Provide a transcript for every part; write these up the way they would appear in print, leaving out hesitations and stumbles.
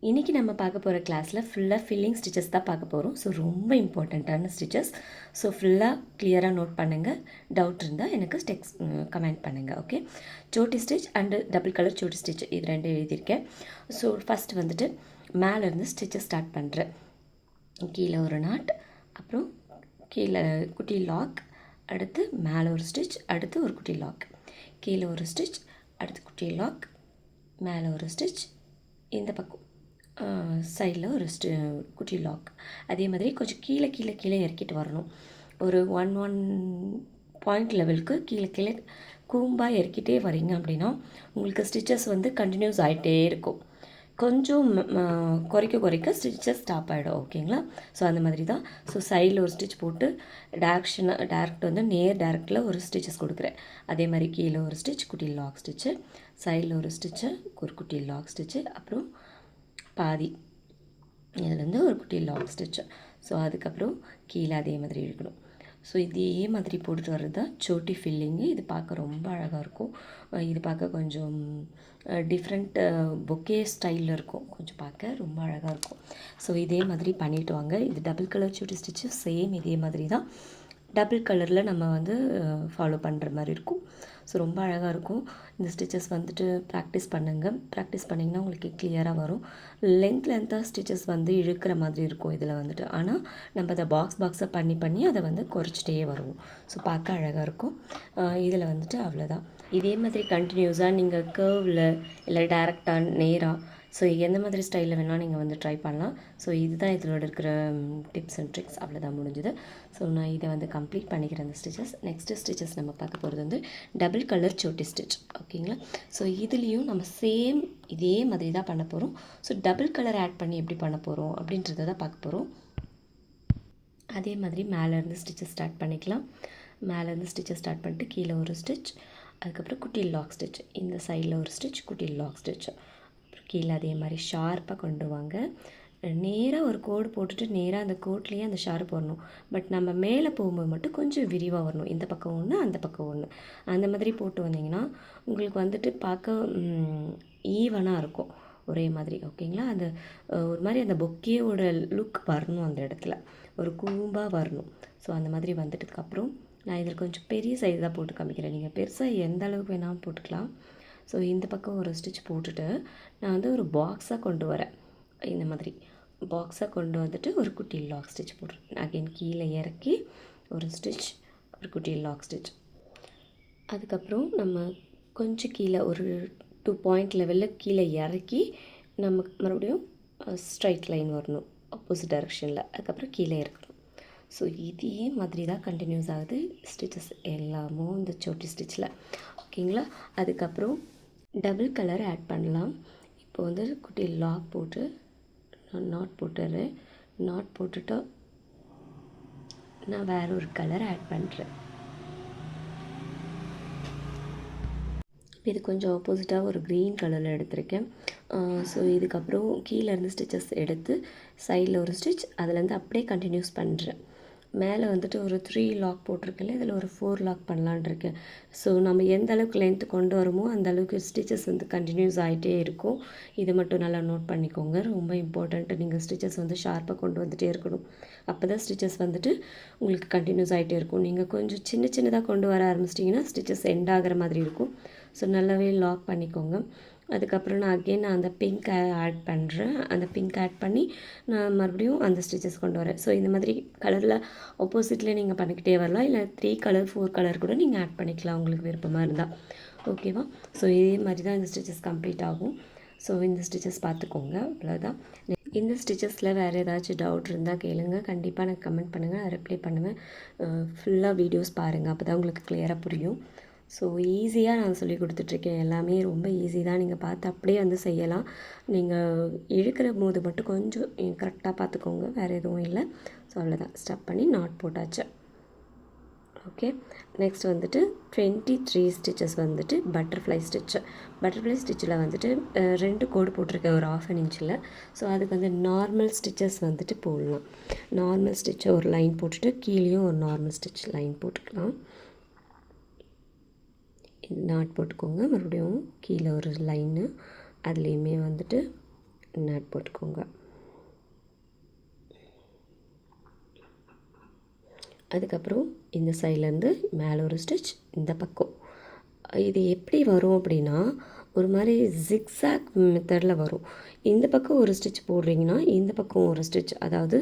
இன்றைக்கி நம்ம பார்க்க போகிற கிளாஸில் ஃபுல்லாக ஃபில்லிங் ஸ்டிச்சஸ் தான் பார்க்க போகிறோம். ஸோ ரொம்ப இம்பார்ட்டண்ட்டான ஸ்டிச்சஸ். ஸோ ஃபுல்லாக கிளியராக நோட் பண்ணுங்கள். டவுட் இருந்தால் எனக்கு கமெண்ட் பண்ணுங்கள். ஓகே, சோட்டி ஸ்டிச் அண்டு டபுள் கலர் சோட்டி ஸ்டிச் இது ரெண்டு எழுதியிருக்கேன். ஸோ ஃபஸ்ட் வந்துட்டு மேலேருந்து ஸ்டிச்சஸ் ஸ்டார்ட் பண்ணுறேன். கீழே ஒரு நாட், அப்புறம் கீழே குட்டி லாக், அடுத்து மேலே ஒரு ஸ்டிச், அடுத்து ஒரு குட்டி லாக், கீழே ஒரு ஸ்டிச், அடுத்து குட்டி லாக், மேலே ஒரு ஸ்டிச், இந்த பக்கம் சைடில் ஒரு குட்டி லாக். அதே மாதிரி கொஞ்சம் கீழே கீழே கீழே இறக்கிட்டு வரணும். ஒரு ஒன் பாயிண்ட் லெவலுக்கு கீழே கீழே கூம்பாக இறக்கிட்டே வரீங்க அப்படின்னா உங்களுக்கு ஸ்டிச்சஸ் வந்து கண்டினியூஸ் ஆகிட்டே இருக்கும். கொஞ்சம் குறைக்க குறைக்க ஸ்டிச்சஸ் ஸ்டாப் ஆகிடும். ஓகேங்களா? ஸோ அந்த மாதிரி தான். ஸோ சைடில் ஒரு ஸ்டிச் போட்டு டேரக்ட் வந்து டேரக்டில் ஒரு ஸ்டிச்சஸ் கொடுக்குறேன். அதே மாதிரி கீழே ஒரு ஸ்டிச் குட்டி லாக் ஸ்டிச்சு, சைடில் ஒரு ஸ்டிச்சு, ஒரு குட்டி லாக் ஸ்டிச்சு, அப்புறம் பாதி இதுலேருந்து ஒரு குட்டி லாக் ஸ்டிச்சு. ஸோ அதுக்கப்புறம் கீழே அதே மாதிரி இழுக்கணும். ஸோ இதே மாதிரி போட்டுட்டு வர்றது தான் சோட்டி ஃபில்லிங்கு. இது பார்க்க ரொம்ப அழகாக இருக்கும். இது பார்க்க கொஞ்சம் டிஃப்ரெண்ட் பொக்கே ஸ்டைலில் இருக்கும். கொஞ்சம் பார்க்க ரொம்ப அழகாக இருக்கும். ஸோ இதே மாதிரி பண்ணிவிட்டு வாங்க. இது double colour Chhoti stitch same இதே மாதிரி தான். டபுள் கலரில் நம்ம வந்து ஃபாலோ பண்ணுற மாதிரி இருக்கும். ஸோ ரொம்ப அழகாக இருக்கும். இந்த ஸ்டிச்சஸ் வந்துட்டு ப்ராக்டிஸ் பண்ணுங்கள். ப்ராக்டிஸ் பண்ணிங்கன்னா உங்களுக்கு கிளியராக வரும். லென்த்தாக ஸ்டிச்சஸ் வந்து இழுக்கிற மாதிரி இருக்கும் இதில் வந்துட்டு. ஆனால் நம்ம அதை பாக்ஸாக பண்ணி அதை வந்து குறைச்சிட்டே வருவோம். ஸோ பார்க்க அழகாக இருக்கும். இதில் வந்துட்டு அவ்வளோதான். இதே மாதிரி கண்டினியூஸாக நீங்கள் கர்வில் இல்லை டேரெக்டாக நேராக ஸோ எந்த மாதிரி ஸ்டைலில் வேணால் நீங்கள் வந்து ட்ரை பண்ணலாம். ஸோ இதுதான் இதோட இருக்கிற டிப்ஸ் அண்ட் ட்ரிக்ஸ். அவ்வளோதான், முடிஞ்சுது. ஸோ நான் இதை வந்து கம்ப்ளீட் பண்ணிக்கிறேன் அந்த ஸ்டிச்சஸ். நெக்ஸ்ட்டு ஸ்டிச்சஸ் நம்ம பார்க்க போகிறது வந்து டபுள் கலர் சோட்டி ஸ்டிச். ஓகேங்களா? ஸோ இதுலேயும் நம்ம சேம் இதே மாதிரி தான் பண்ண போகிறோம். ஸோ டபுள் கலர் ஆட் பண்ணி எப்படி பண்ண போகிறோம் அப்படின்றத தான் பார்க்க போகிறோம். அதே மாதிரி மேலேருந்து ஸ்டிச்சஸ் ஸ்டார்ட் பண்ணிக்கலாம். மேலேருந்து ஸ்டிச்சஸ் ஸ்டார்ட் பண்ணிட்டு கீழே ஒரு ஸ்டிச், அதுக்கப்புறம் குட்டி லாக் ஸ்டிச், இந்த சைடில் ஒரு ஸ்டிச், குட்டி லாக் ஸ்டிச், அப்புறம் கீழே அதே மாதிரி ஷார்ப்பாக கொண்டு வாங்க. நேராக ஒரு கோடு போட்டுட்டு நேராக அந்த கோட்லேயே அந்த ஷார்ப் வரணும். பட் நம்ம மேலே போகும்போது மட்டும் கொஞ்சம் விரிவாக வரணும். இந்த பக்கம் ஒன்று, அந்த பக்கம் ஒன்று, அந்த மாதிரி போட்டு வந்தீங்கன்னா உங்களுக்கு வந்துட்டு பார்க்க ஈவனாக இருக்கும், ஒரே மாதிரி. ஓகேங்களா? அந்த ஒரு மாதிரி அந்த பொக்கேவோட லுக் வரணும், அந்த இடத்துல ஒரு கூம்பாக வரணும். ஸோ அந்த மாதிரி வந்துட்டதுக்கப்புறம் நான் இதில் கொஞ்சம் பெரிய சைஸ் தான் போட்டு காமிக்கிறேன். நீங்கள் பெருசாக எந்த அளவுக்கு வேணாலும் போட்டுக்கலாம். ஸோ இந்த பக்கம் ஒரு ஸ்டிச் போட்டுட்டு நான் வந்து ஒரு பாக்ஸாக கொண்டு வரேன். இந்த மாதிரி பாக்ஸாக கொண்டு வந்துட்டு ஒரு குட்டி லாக் ஸ்டிச் போடுறேன். அகைன் கீழே இறக்கி ஒரு ஸ்டிச், ஒரு குட்டி லாக் ஸ்டிச். அதுக்கப்புறம் நம்ம கொஞ்சம் கீழே ஒரு 2 பாயிண்ட் லெவலில் கீழே இறக்கி நமக்கு மறுபடியும் ஸ்ட்ரைட் லைன் வரணும் ஆப்போசிட் டைரெக்ஷனில். அதுக்கப்புறம் கீழே இறக்கணும். ஸோ இதே மாதிரி தான் கண்டினியூஸ் ஆகுது ஸ்டிச்சஸ் எல்லாமும் இந்த சோட்டி ஸ்டிச்சில். ஓகேங்களா? அதுக்கப்புறம் டபுள் கலர் ஆட் பண்ணலாம். இப்போ வந்து குட்டி லாக் போட்டு நான் நாட் போட்டுறேன். நாட் போட்டுட்டு நான் வேறு ஒரு கலர் ஆட் பண்ணுறேன். இது கொஞ்சம் ஆப்போசிட்டாக ஒரு க்ரீன் கலரில் எடுத்திருக்கேன். ஸோ இதுக்கப்புறம் கீழேருந்து ஸ்டிச்சஸ் எடுத்து சைடில் ஒரு ஸ்டிச், அதுலேருந்து அப்படியே கண்டினியூஸ் பண்ணுறேன். மேலே வந்துட்டு ஒரு 3 லாக் போட்டிருக்கேன், இதில் ஒரு 4 லாக் பண்ணலான் இருக்கேன். ஸோ நம்ம எந்த அளவுக்கு லென்த்து கொண்டு வரோமோ அந்த அளவுக்கு ஸ்டிச்சஸ் வந்து கண்டினியூஸ் ஆகிட்டே இருக்கும். இது மட்டும் நல்லா நோட் பண்ணிக்கோங்க, ரொம்ப இம்பார்ட்டண்ட்டு. நீங்கள் ஸ்டிச்சஸ் வந்து ஷார்ப்பாக கொண்டு வந்துகிட்டே இருக்கணும். அப்போ தான் ஸ்டிச்சஸ் வந்துட்டு உங்களுக்கு கண்டினியூஸ் ஆகிட்டே இருக்கும். நீங்கள் கொஞ்சம் சின்னதாக கொண்டு வர ஆரம்பிச்சிட்டிங்கன்னா ஸ்டிச்சஸ் எண்ட் ஆகிற மாதிரி இருக்கும். ஸோ நல்லாவே லாக் பண்ணிக்கோங்க. அதுக்கப்புறம் நான் அகெயின் அந்த பிங்க் ஆட் பண்ணுறேன். அந்த பிங்க் ஆட் பண்ணி நான் மறுபடியும் அந்த ஸ்டிச்சஸ் கொண்டு வரேன். ஸோ இந்த மாதிரி கலரில் ஆப்போசிட்லேயே நீங்கள் பண்ணிக்கிட்டே வரலாம். இல்லை 3 கலர் 4 கலர் கூட நீங்கள் ஆட் பண்ணிக்கலாம் உங்களுக்கு விருப்பமாக இருந்தால். ஓகேவா? ஸோ இதே மாதிரி தான் இந்த ஸ்டிச்சஸ் கம்ப்ளீட் ஆகும். ஸோ இந்த ஸ்டிச்சஸ் பார்த்துக்கோங்க. அவ்வளோதான். இந்த ஸ்டிச்சஸில் வேறு ஏதாச்சும் டவுட் இருந்தால் கேளுங்க. கண்டிப்பாக எனக்கு கமெண்ட் பண்ணுங்கள், நான் ரிப்ளை பண்ணுவேன். ஃபுல்லாக வீடியோஸ் பாருங்கள், அப்போ தான் உங்களுக்கு கிளியராக புரியும். ஸோ ஈஸியாக நான் சொல்லி கொடுத்துட்ருக்கேன். எல்லாமே ரொம்ப ஈஸி தான். நீங்கள் பார்த்து அப்படியே வந்து செய்யலாம். நீங்கள் இழுக்கிற போது மட்டும் கொஞ்சம் கரெக்டாக பார்த்துக்கோங்க, வேறு எதுவும் இல்லை. ஸோ அவ்வளோதான். ஸ்டப் பண்ணி நாட் போட்டாச்சு. ஓகே, நெக்ஸ்ட் வந்துட்டு 23 ஸ்டிச்சஸ் வந்துட்டு பட்டர்ஃப்ளை ஸ்டிச்சு. பட்டர்ஃப்ளை ஸ்டிச்சில் வந்துட்டு 2 கோடு போட்டிருக்கேன் ஒரு 1/2 இன்ச்சில். ஸோ அதுக்கு வந்து நார்மல் ஸ்டிச்சஸ் வந்துட்டு போடலாம். நார்மல் ஸ்டிச்சை ஒரு லைன் போட்டுட்டு கீழேயும் ஒரு நார்மல் ஸ்டிச் லைன் போட்டுக்கலாம். நாட் போட்டுக்கோங்க. மறுபடியும் கீழே ஒரு லைனு, அதுலேயுமே வந்துட்டு நாட் போட்டுக்கோங்க. அதுக்கப்புறம் இந்த சைட்லேருந்து மேலே ஒரு ஸ்டிச், இந்த பக்கம். இது எப்படி வரும் அப்படின்னா ஒரு மாதிரி ஜிக்ஸாக் மெத்தடில் வரும். இந்த பக்கம் ஒரு ஸ்டிச் போடுறீங்கன்னா இந்த பக்கம் ஒரு ஸ்டிச், அதாவது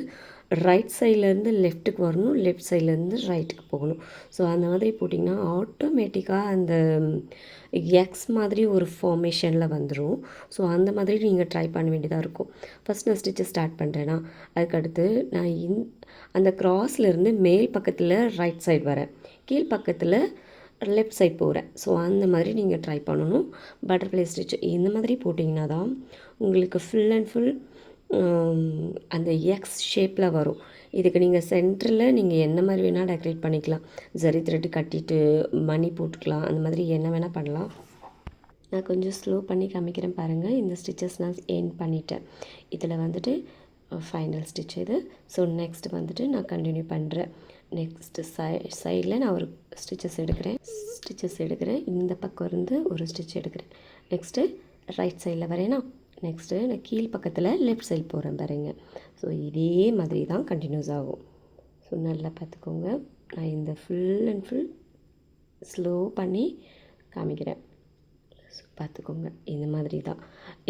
ரைட் சைட்லேருந்து லெஃப்ட்டுக்கு வரணும், லெஃப்ட் சைட்லேருந்து ரைட்டுக்கு போகணும். ஸோ அந்த மாதிரி போட்டிங்கன்னா ஆட்டோமேட்டிக்காக அந்த எக்ஸ் மாதிரி ஒரு ஃபார்மேஷனில் வந்துடும். ஸோ அந்த மாதிரி நீங்கள் ட்ரை பண்ண வேண்டியதாக இருக்கும். ஃபஸ்ட் நான் ஸ்டிச்சை ஸ்டார்ட் பண்ணுறேன்னா அதுக்கடுத்து நான் அந்த க்ராஸ்லேருந்து மேல் பக்கத்தில் ரைட் சைடு வரேன், கீழ் பக்கத்தில் லெஃப்ட் சைட் போகிறேன். ஸோ அந்த மாதிரி நீங்கள் ட்ரை பண்ணணும். பட்டர்ஃப்ளை ஸ்டிச் இந்த மாதிரி போட்டிங்கன்னா தான் உங்களுக்கு ஃபுல் அண்ட் ஃபுல் அந்த எக்ஸ் ஷேப்பில் வரும். இதுக்கு நீங்கள் சென்டரில் நீங்கள் என்ன மாதிரி வேணால் டெக்கரேட் பண்ணிக்கலாம். ஜரி த்ரெட்டு கட்டிட்டு மணி போட்டுக்கலாம், அந்த மாதிரி என்ன வேணால் பண்ணலாம். நான் கொஞ்சம் ஸ்லோ பண்ணி காமிக்கிறேன் பாருங்கள். இந்த ஸ்டிச்சஸ் நான் எண்ட் பண்ணிட்டேன். இதில் வந்துட்டு ஃபைனல் ஸ்டிச் இது. ஸோ நெக்ஸ்ட் வந்துட்டு நான் கண்டினியூ பண்ணுறேன். நெக்ஸ்ட்டு சைடில் நான் ஒரு ஸ்டிச்சஸ் எடுக்கிறேன். இந்த பக்கம் இருந்து ஒரு ஸ்டிச் எடுக்கிறேன். நெக்ஸ்ட்டு ரைட் சைடில் வரேன்னா நெக்ஸ்ட்டு நான் கீழ் பக்கத்தில் லெஃப்ட் சைடு போகிறேன் பாருங்கள். ஸோ இதே மாதிரி தான் கண்டினியூஸ் ஆகும். ஸோ நல்லா பார்த்துக்கோங்க. நான் இந்த ஃபுல் அண்ட் ஃபுல் ஸ்லோ பண்ணி காமிக்கிறேன். ஸோ பார்த்துக்கோங்க. இந்த மாதிரி தான்,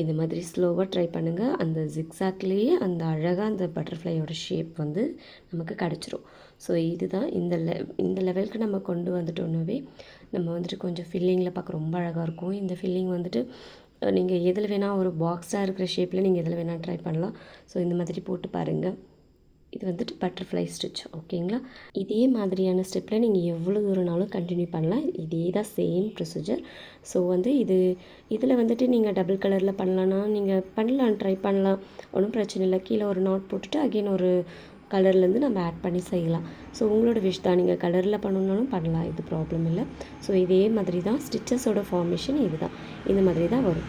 இந்த மாதிரி ஸ்லோவாக ட்ரை பண்ணுங்கள். அந்த ஜிக்ஸாக்லேயே அந்த அழகாக அந்த பட்டர்ஃப்ளையோட ஷேப் வந்து நமக்கு கிடச்சிரும். ஸோ இதுதான் இந்த லெவலுக்கு நம்ம கொண்டு வந்துட்டோன்னே நம்ம வந்துட்டு கொஞ்சம் ஃபில்லிங்கில் பார்க்க ரொம்ப அழகாக இருக்கும். இந்த ஃபில்லிங் வந்துட்டு நீங்கள் எதில் வேணால் ஒரு பாக்ஸாக இருக்கிற ஷேப்பில் நீங்கள் எதில் வேணால் ட்ரை பண்ணலாம். ஸோ இந்த மாதிரி போட்டு பாருங்கள். இது வந்துட்டு பட்டர்ஃப்ளை ஸ்டிச், ஓகேங்களா? இதே மாதிரியான ஸ்டெப்பில் நீங்கள் எவ்வளோ தூரம்னாலும் கண்டினியூ பண்ணலாம். இதே தான் சேம் ப்ரொசீஜர். ஸோ வந்து இதில் வந்துட்டு நீங்கள் டபுள் கலரில் பண்ணலான்னா நீங்கள் பண்ணலாம், ட்ரை பண்ணலாம், ஒன்றும் பிரச்சனை இல்லை. கீழே ஒரு நாட் போட்டுட்டு அகெயின் ஒரு கலர்லேருந்து நம்ம ஆட் பண்ணி செய்யலாம். ஸோ உங்களோட விஷ் தான், நீங்கள் கலரில் பண்ணணுன்னாலும் பண்ணலாம், இது ப்ராப்ளம் இல்லை. ஸோ இதே மாதிரி தான் ஸ்டிச்சஸோட ஃபார்மேஷன் இது தான், இந்த மாதிரி தான் வரும்.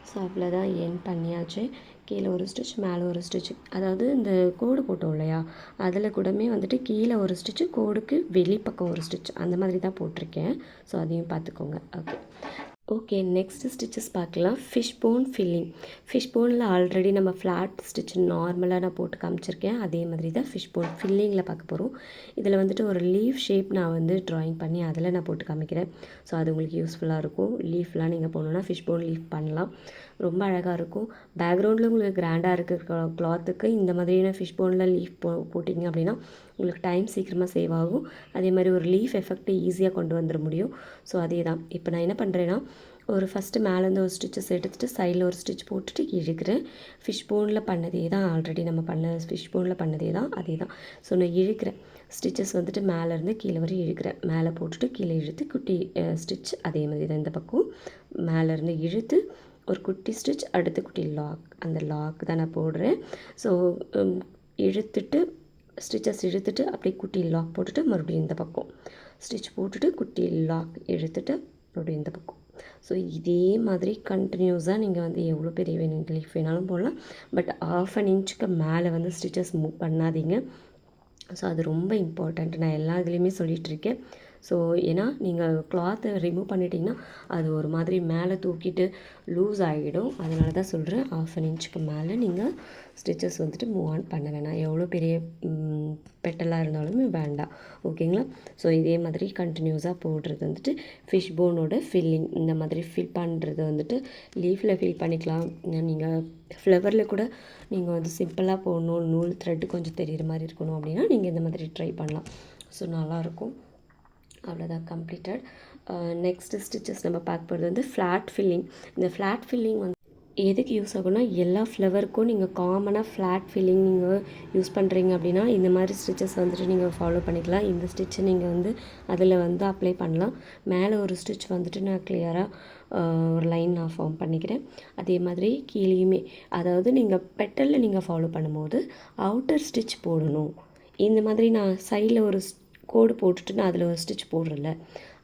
ஸோ அவ்வளோதான், எண்ட் பண்ணியாச்சு. கீழே ஒரு ஸ்டிச், மேலே ஒரு ஸ்டிச், அதாவது இந்த கோடு போட்டோம் இல்லையா, அதில் கூடமே வந்துட்டு கீழே ஒரு ஸ்டிச்சு, கோடுக்கு வெளிப்பக்கம் ஒரு ஸ்டிச், அந்த மாதிரி தான் போட்டிருக்கேன். ஸோ அதையும் பார்த்துக்கோங்க. ஓகே, நெக்ஸ்ட் ஸ்டிச்சஸ் பார்க்கலாம். Fish bone filling. ஃபிஷ் போனில் ஆல்ரெடி நம்ம ஃப்ளாட் ஸ்டிச் நார்மலாக நான் போட்டு காமிச்சிருக்கேன். அதே மாதிரி தான் ஃபிஷ் போன் ஃபில்லிங்கில் பார்க்க போகிறோம். இதில் வந்துட்டு ஒரு லீஃப் ஷேப் நான் வந்து ட்ராயிங் பண்ணி அதில் நான் போட்டு காமிக்கிறேன். ஸோ அது உங்களுக்கு யூஸ்ஃபுல்லாக இருக்கும். லீஃப்லாம் நீங்கள் போடணுன்னா ஃபிஷ் போன் லீஃப் பண்ணலாம், ரொம்ப அழகாக இருக்கும். பேக்ரவுண்டில் உங்களுக்கு கிராண்டாக இருக்கிற கிளாத்துக்கு இந்த மாதிரியான ஃபிஷ் போனில் லீஃப் போட்டிங்க அப்படின்னா உங்களுக்கு டைம் சீக்கிரமாக சேவ் ஆகும். அதே மாதிரி ஒரு லீஃப் எஃபெக்ட்டை ஈஸியாக கொண்டு வந்துட முடியும். ஸோ அதே தான் இப்போ நான் என்ன பண்ணுறேன்னா, ஒரு ஃபஸ்ட்டு மேலேருந்து ஒரு ஸ்டிச்சஸ் எடுத்துகிட்டு சைடில் ஒரு ஸ்டிச் போட்டுட்டு இழுக்கிறேன். ஃபிஷ் போனில் பண்ணதே தான், ஆல்ரெடி நம்ம பண்ண ஃபிஷ் போனில் பண்ணதே தான், அதே தான். ஸோ நான் இழுக்கிறேன். ஸ்டிச்சஸ் வந்துட்டு மேலேருந்து கீழே வரை இழுக்கிறேன். மேலே போட்டுட்டு கீழே இழுத்து குட்டி ஸ்டிச், அதே மாதிரி தான் இந்த பக்கம் மேலேருந்து இழுத்து ஒரு குட்டி ஸ்டிச், அடுத்து குட்டி லாக், அந்த லாக் தான் நான் போடுறேன். ஸோ இழுத்துட்டு ஸ்டிச்சஸ் இழுத்துட்டு அப்படியே குட்டி லாக் போட்டுட்டு மறுபடியும் இந்த பக்கம் ஸ்டிச் போட்டுட்டு குட்டி லாக் இழுத்துட்டு மறுபடியும் இந்த பக்கம். ஸோ இதே மாதிரி கண்டினியூஸாக நீங்கள் வந்து எவ்வளோ பெரிய லீஃப் வேணாலும் போடலாம். பட் 1/2 இன்ச்சுக்கு மேலே வந்து ஸ்டிச்சஸ் மூவ் பண்ணாதீங்க. ஸோ அது ரொம்ப இம்பார்ட்டண்ட், நான் எல்லா இதுலேயுமே சொல்லிகிட்ருக்கேன். ஸோ ஏன்னா நீங்கள் கிளாத்தை ரிமூவ் பண்ணிட்டீங்கன்னா அது ஒரு மாதிரி மேலே தூக்கிட்டு லூஸ் ஆகிடும். அதனால தான் சொல்கிறேன், 1/2 இன்ச்சுக்கு மேலே நீங்கள் ஸ்டிச்சஸ் வந்துட்டு மூவ் ஆன் பண்ண வேணாம், எவ்வளோ பெரிய பெட்டலாக இருந்தாலுமே வேண்டாம், ஓகேங்களா? ஸோ இதே மாதிரி கண்டினியூஸாக போடுறது வந்துட்டு ஃபிஷ் போனோட ஃபில்லிங். இந்த மாதிரி ஃபில் பண்ணுறது வந்துட்டு லீஃபில் ஃபில் பண்ணிக்கலாம். நீங்கள் ஃப்ளவரில் கூட நீங்கள் வந்து சிம்பிளாக போடணும், நூல் த்ரெட்டு கொஞ்சம் தெரிகிற மாதிரி இருக்கணும் அப்படின்னா நீங்கள் இந்த மாதிரி ட்ரை பண்ணலாம். ஸோ நல்லாயிருக்கும். அவ்வளோதான், கம்ப்ளீட்டட். நெக்ஸ்ட்டு ஸ்டிச்சஸ் நம்ம பார்க்க போகிறது வந்து ஃப்ளாட் ஃபில்லிங். இந்த ஃப்ளாட் ஃபில்லிங் வந்து எதுக்கு யூஸ் ஆகும்னா, எல்லா ஃப்ளவருக்கும் நீங்கள் காமனாக ஃப்ளாட் ஃபில்லிங் நீங்கள் யூஸ் பண்ணுறீங்க அப்படின்னா இந்த மாதிரி ஸ்டிச்சஸ் வந்துட்டு நீங்கள் ஃபாலோ பண்ணிக்கலாம். இந்த ஸ்டிச்சை நீங்கள் வந்து அதில் வந்து அப்ளை பண்ணலாம். மேலே ஒரு ஸ்டிச் வந்துட்டு நான் கிளியராக ஒரு லைன் நான் ஃபார்ம் பண்ணிக்கிறேன். அதே மாதிரி கீழேயுமே, அதாவது நீங்கள் பெட்டலில் நீங்கள் ஃபாலோ பண்ணும்போது அவுட்டர் ஸ்டிச் போடணும். இந்த மாதிரி நான் சைடில் ஒரு கோடு போட்டுட்டு நான் அதில் ஒரு ஸ்டிச் போடுறேன்ல,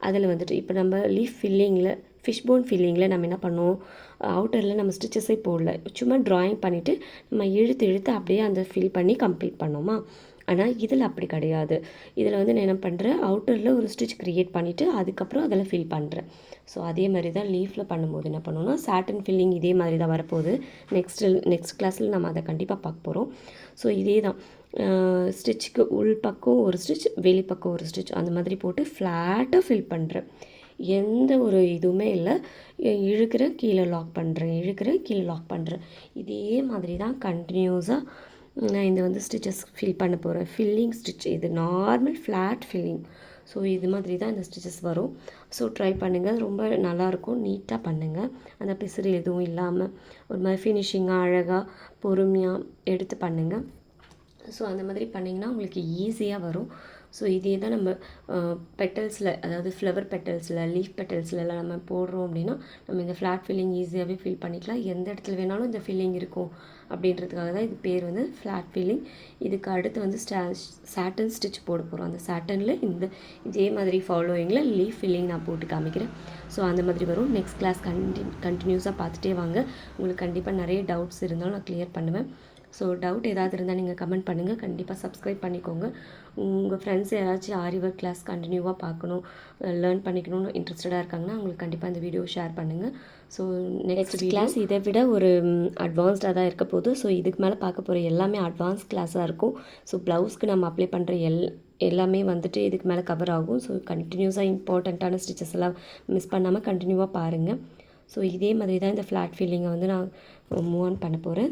அதில் வந்துட்டு இப்போ நம்ம லீஃப் ஃபில்லிங்கில் ஃபிஷ் போன் ஃபில்லிங்கில் நம்ம என்ன பண்ணுவோம், அவுட்டரில் நம்ம ஸ்டிச்சஸே போடல, சும்மா ட்ராயிங் பண்ணிவிட்டு நம்ம இழுத்து அப்படியே அந்த ஃபில் பண்ணி கம்ப்ளீட் பண்ணோமா. ஆனால் இதில் அப்படி கிடையாது. இதில் வந்து நான் என்ன பண்ணுறேன், அவுட்டரில் ஒரு ஸ்டிச் க்ரியேட் பண்ணிவிட்டு அதுக்கப்புறம் அதில் ஃபில் பண்ணுறேன். ஸோ அதே மாதிரி தான் லீஃபில் பண்ணும்போது என்ன பண்ணுவோம்னா, சாட்டன் ஃபில்லிங் இதே மாதிரி தான் வரப்போகுது. நெக்ஸ்ட் கிளாஸில் நம்ம அதை கண்டிப்பாக பார்க்க போகிறோம். ஸோ இதே தான் ஸ்டிச்சுக்கு உள் பக்கம் ஒரு ஸ்டிச், வெளிப்பக்கம் ஒரு ஸ்டிச், அந்த மாதிரி போட்டு ஃப்ளாட்டாக ஃபில் பண்ணுறேன். எந்த ஒரு இதுவுமே இல்லை. இழுக்கிறேன், கீழே லாக் பண்ணுறேன், இழுக்கிறேன், கீழே லாக் பண்ணுறேன். இதே மாதிரி தான் கண்டினியூஸாக நான் இந்த வந்து ஸ்டிச்சஸ் ஃபில் பண்ண போகிறேன். ஃபில்லிங் ஸ்டிச் இது நார்மல் ஃப்ளாட் ஃபில்லிங். ஸோ இது மாதிரி தான் இந்த ஸ்டிச்சஸ் வரும். ஸோ ட்ரை பண்ணுங்கள், ரொம்ப நல்லாயிருக்கும். நீட்டாக பண்ணுங்கள், அந்த பிசுறு எதுவும் இல்லாமல் ஒரு மாதிரி ஃபினிஷிங்காக அழகாக பொறுமையாக எடுத்து பண்ணுங்கள். ஸோ அந்த மாதிரி பண்ணிங்கன்னா உங்களுக்கு ஈஸியாக வரும். ஸோ இதே தான் நம்ம பெட்டல்ஸில், அதாவது ஃப்ளவர் பெட்டல்ஸில், லீஃப் பெட்டல்ஸ்லலாம் நம்ம போடுறோம் அப்படின்னா நம்ம இந்த ஃப்ளாட் ஃபில்லிங் ஈஸியாகவே ஃபில் பண்ணிக்கலாம். எந்த இடத்துல வேணாலும் இந்த ஃபில்லிங் இருக்கும் அப்படின்றதுக்காக தான் இது பேர் வந்து ஃப்ளாட் ஃபில்லிங். இதுக்கு அடுத்து வந்து சாட்டன் ஸ்டிச் போட போகிறோம். அந்த சாட்டனில் இதே மாதிரி ஃபாலோயிங்கில் லீஃப் ஃபில்லிங் நான் போட்டு காமிக்கிறேன். ஸோ அந்த மாதிரி வரும். நெக்ஸ்ட் கிளாஸ் கண்டினியூஸாக பார்த்துட்டே வாங்க. உங்களுக்கு கண்டிப்பாக நிறைய டவுட்ஸ் இருந்தாலும் நான் கிளியர் பண்ணுவேன். ஸோ டவுட் ஏதாவது இருந்தால் நீங்கள் கமெண்ட் பண்ணுங்கள். கண்டிப்பாக சப்ஸ்கிரைப் பண்ணிக்கோங்க. உங்கள் ஃப்ரெண்ட்ஸ் யாராச்சும் ஆரி ஒர்க் கிளாஸ் கண்டினியூவாக பார்க்கணும், லேர்ன் பண்ணிக்கணும்னு இன்ட்ரெஸ்டடாக இருக்காங்கன்னா அவங்களுக்கு கண்டிப்பாக இந்த வீடியோ ஷேர் பண்ணுங்கள். ஸோ நெக்ஸ்ட் கிளாஸ் இதை விட ஒரு அட்வான்ஸ்டாக தான் இருக்க போகுது. ஸோ இதுக்கு மேலே பார்க்க போகிற எல்லாமே அட்வான்ஸ் கிளாஸாக இருக்கும். ஸோ ப்ளவுஸ்க்கு நம்ம அப்ளை பண்ணுற எல்லாமே வந்துட்டு இதுக்கு மேலே கவர் ஆகும். ஸோ கண்டினியூஸாக இம்பார்ட்டண்ட்டான ஸ்டிச்சஸ் எல்லாம் மிஸ் பண்ணாமல் கண்டினியூவாக பாருங்கள். ஸோ இதே மாதிரி தான் இந்த ஃப்ளாட் ஃபீலிங்கை வந்து நான் மூவ் ஆன் பண்ண போகிறேன்.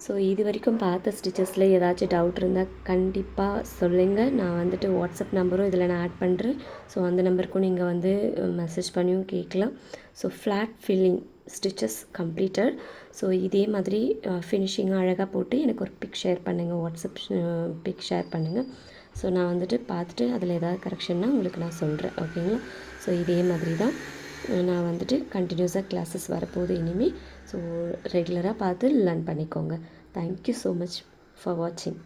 ஸோ இது வரைக்கும் பார்த்த ஸ்டிச்சஸில் ஏதாச்சும் டவுட் இருந்தால் கண்டிப்பாக சொல்லுங்கள். நான் வந்துட்டு வாட்ஸ்அப் நம்பரும் இதில் நான் ஆட் பண்ணுறேன். ஸோ அந்த நம்பருக்கும் நீங்கள் வந்து மெசேஜ் பண்ணியும் கேட்கலாம். So flat filling stitches completed. So இதே மாதிரி ஃபினிஷிங்காக அழகாக போட்டு எனக்கு ஒரு பிக் ஷேர் பண்ணுங்கள், வாட்ஸ்அப் பிக் ஷேர் பண்ணுங்கள். ஸோ நான் வந்துட்டு பார்த்துட்டு அதில் ஏதாவது கரெக்ஷன்னா உங்களுக்கு நான் சொல்கிறேன், ஓகேங்களா? ஸோ இதே மாதிரி தான் நான் வந்துட்டு கண்டினியூஸாக கிளாஸஸ் வரப்போகுது இனிமேல். ஸோ ரெகுலராக பார்த்து லேர்ன் பண்ணிக்கோங்க. தேங்க்யூ ஸோ மச் ஃபார் வாட்சிங்.